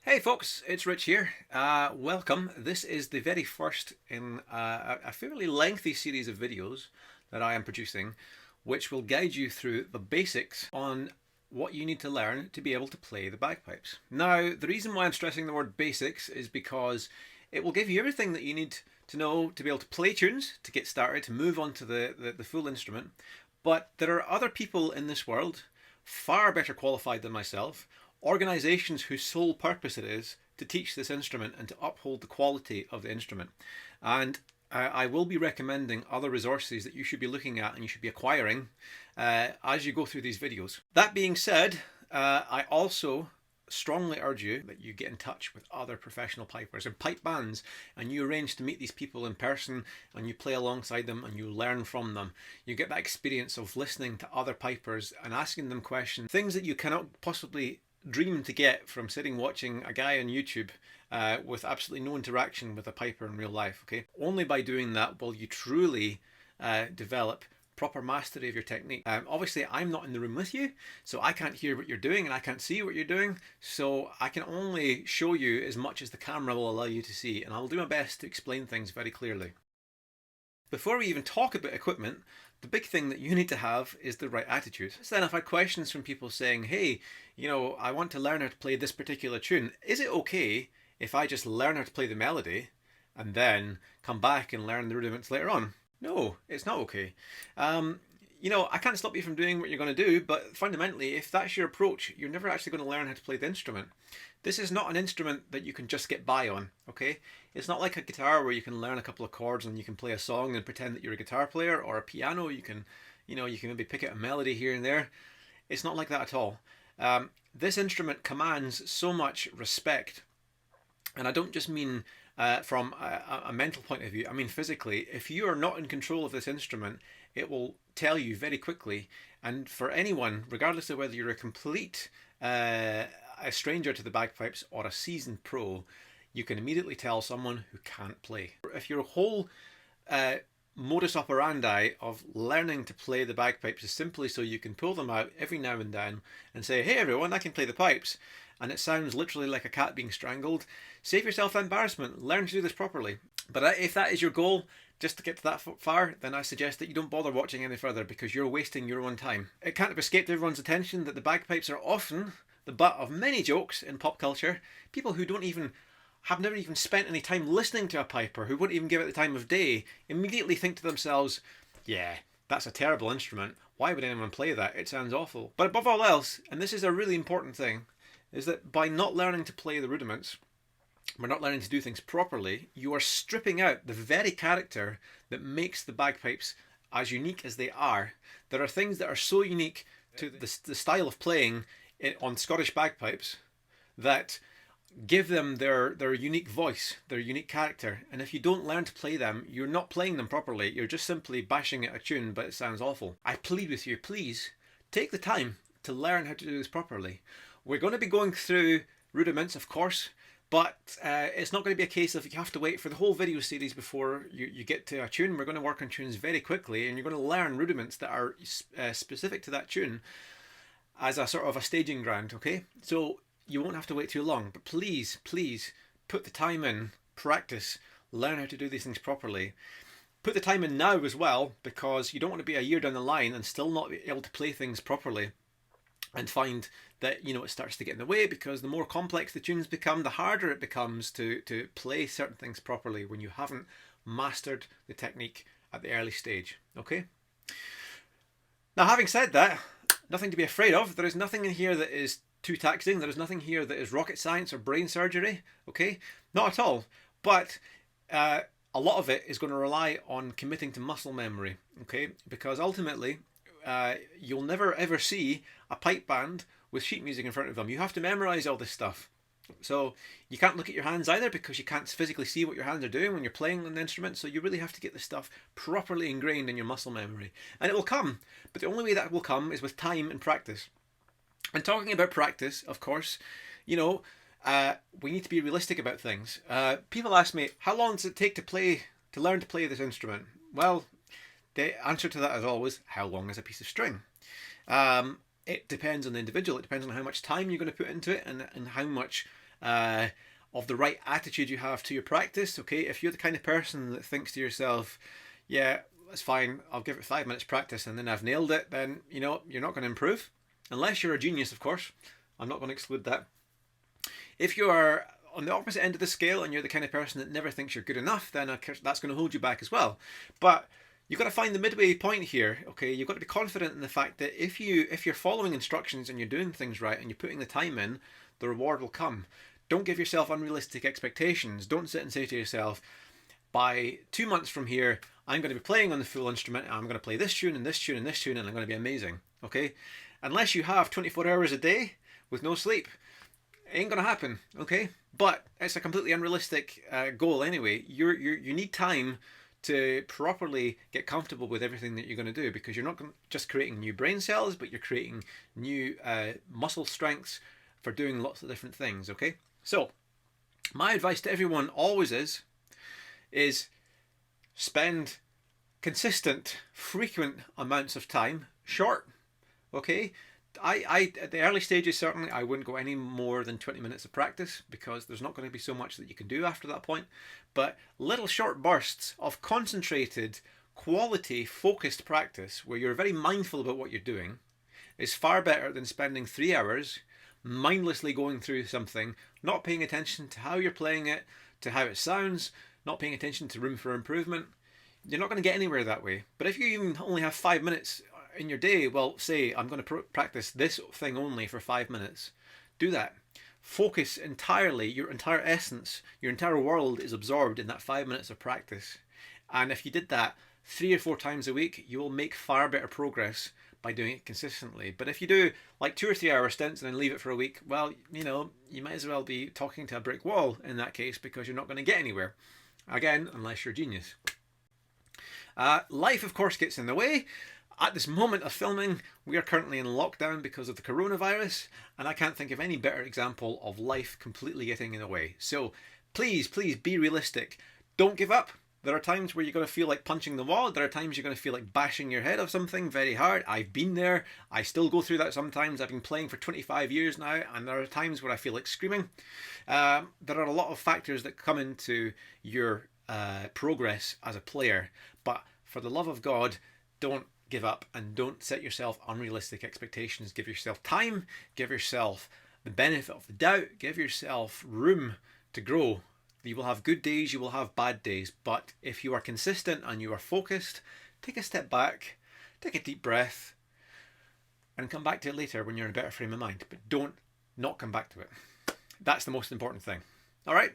Hey folks, it's Rich here. Welcome. This is the very first in a fairly lengthy series of videos that I am producing, which will guide you through the basics on what you need to learn to be able to play the bagpipes. Now, the reason why I'm stressing the word basics is because it will give you everything that you need to know to be able to play tunes, to get started, to move on to the full instrument. But there are other people in this world, far better qualified than myself, organisations whose sole purpose it is to teach this instrument and to uphold the quality of the instrument. And I will be recommending other resources that you should be looking at and you should be acquiring as you go through these videos. That being said, I also strongly urge you that you get in touch with other professional pipers and pipe bands, and you arrange to meet these people in person and you play alongside them and you learn from them. You get that experience of listening to other pipers and asking them questions, things that you cannot possibly dream to get from sitting watching a guy on YouTube with absolutely no interaction with a piper in real life. Okay, only by doing that will you truly develop proper mastery of your technique. Obviously I'm not in the room with you, so I can't hear what you're doing and I can't see what you're doing, so I can only show you as much as the camera will allow you to see, and I'll do my best to explain things very clearly. Before we even talk about equipment, the big thing that you need to have is the right attitude. So then I've had questions from people saying, hey, I want to learn how to play this particular tune. Is it okay if I just learn how to play the melody and then come back and learn the rudiments later on? No, it's not okay. I can't stop you from doing what you're going to do, but fundamentally, if that's your approach, you're never actually going to learn how to play the instrument. This is not an instrument that you can just get by on, okay? It's not like a guitar where you can learn a couple of chords and you can play a song and pretend that you're a guitar player, or a piano, you can maybe pick out a melody here and there. It's not like that at all. This instrument commands so much respect, and I don't just mean from a mental point of view, I mean physically. If you are not in control of this instrument, it will tell you very quickly. And for anyone, regardless of whether you're a complete a stranger to the bagpipes or a seasoned pro, you can immediately tell someone who can't play. If your whole modus operandi of learning to play the bagpipes is simply so you can pull them out every now and then and say, hey everyone, I can play the pipes, and it sounds literally like a cat being strangled, save yourself embarrassment, learn to do this properly. But if that is your goal, just to get to that far, then I suggest that you don't bother watching any further, because you're wasting your own time. It can't have escaped everyone's attention that the bagpipes are often the butt of many jokes in pop culture. People who have never even spent any time listening to a piper, who wouldn't even give it the time of day, immediately think to themselves, yeah, that's a terrible instrument. Why would anyone play that? It sounds awful. But above all else, and this is a really important thing, is that by not learning to play the rudiments, we're not learning to do things properly, you are stripping out the very character that makes the bagpipes as unique as they are. There are things that are so unique to the style of playing on Scottish bagpipes that give them their unique voice, their unique character. And if you don't learn to play them, you're not playing them properly. You're just simply bashing at a tune, but it sounds awful. I plead with you, please take the time to learn how to do this properly. We're going to be going through rudiments, of course, but it's not going to be a case of you have to wait for the whole video series before you get to a tune. We're going to work on tunes very quickly, and you're going to learn rudiments that are specific to that tune as a sort of a staging ground, okay? So you won't have to wait too long, but please put the time in, practice, learn how to do these things properly. Put the time in now as well, because you don't want to be a year down the line and still not be able to play things properly and find that it starts to get in the way, because the more complex the tunes become, the harder it becomes to play certain things properly when you haven't mastered the technique at the early stage, okay? Now, having said that, nothing to be afraid of. There is nothing in here that is too taxing. There is nothing here that is rocket science or brain surgery, okay? Not at all. But a lot of it is going to rely on committing to muscle memory, okay? Because ultimately, you'll never ever see a pipe band with sheet music in front of them. You have to memorize all this stuff. So you can't look at your hands either, because you can't physically see what your hands are doing when you're playing an instrument. So you really have to get this stuff properly ingrained in your muscle memory. And it will come, but the only way that will come is with time and practice. And talking about practice, of course, we need to be realistic about things. People ask me, how long does it take to learn to play this instrument? Well, the answer to that is always, how long is a piece of string? It depends on the individual. It depends on how much time you're going to put into it, and how much of the right attitude you have to your practice. Okay, if you're the kind of person that thinks to yourself, yeah, that's fine, I'll give it 5 minutes practice and then I've nailed it, then you know you're not going to improve. Unless you're a genius, of course. I'm not going to exclude that. If you are on the opposite end of the scale and you're the kind of person that never thinks you're good enough, then that's going to hold you back as well. But you've got to find the midway point here. Okay, you've got to be confident in the fact that if you're following instructions and you're doing things right and you're putting the time in, the reward will come. Don't give yourself unrealistic expectations. Don't sit and say to yourself, by 2 months from here, I'm going to be playing on the full instrument. I'm going to play this tune and this tune and this tune, and I'm going to be amazing. Okay, unless you have 24 hours a day with no sleep, it ain't going to happen. Okay, but it's a completely unrealistic goal anyway. You need time to properly get comfortable with everything that you're going to do, because you're not just creating new brain cells, but you're creating new muscle strengths for doing lots of different things. Okay, so my advice to everyone always is spend consistent, frequent amounts of time short. Okay, I at the early stages, certainly I wouldn't go any more than 20 minutes of practice, because there's not going to be so much that you can do after that point. But little short bursts of concentrated, quality, focused practice where you're very mindful about what you're doing is far better than spending 3 hours mindlessly going through something, not paying attention to how you're playing it, to how it sounds, not paying attention to room for improvement. You're not going to get anywhere that way. But if you even only have 5 minutes in your day, well, say I'm going to practice this thing only for 5 minutes. Do that. Focus entirely. Your entire essence, your entire world is absorbed in that 5 minutes of practice. And if you did that 3 or 4 times a week, you will make far better progress by doing it consistently. But if you do like 2 or 3 hour stints and then leave it for a week, well, you know, you might as well be talking to a brick wall in that case, because you're not going to get anywhere. Again, unless you're a genius. Life, of course, gets in the way. At this moment of filming, we are currently in lockdown because of the coronavirus, and I can't think of any better example of life completely getting in the way. So please, please be realistic. Don't give up. There are times where you're going to feel like punching the wall. There are times you're going to feel like bashing your head off something very hard. I've been there. I still go through that sometimes. I've been playing for 25 years now, and there are times where I feel like screaming. There are a lot of factors that come into your progress as a player, but for the love of God, don't give up and don't set yourself unrealistic expectations. Give yourself time, give yourself the benefit of the doubt, give yourself room to grow. You will have good days, you will have bad days, but if you are consistent and you are focused, take a step back, take a deep breath, and come back to it later when you're in a better frame of mind. But don't not come back to it. That's the most important thing. All right?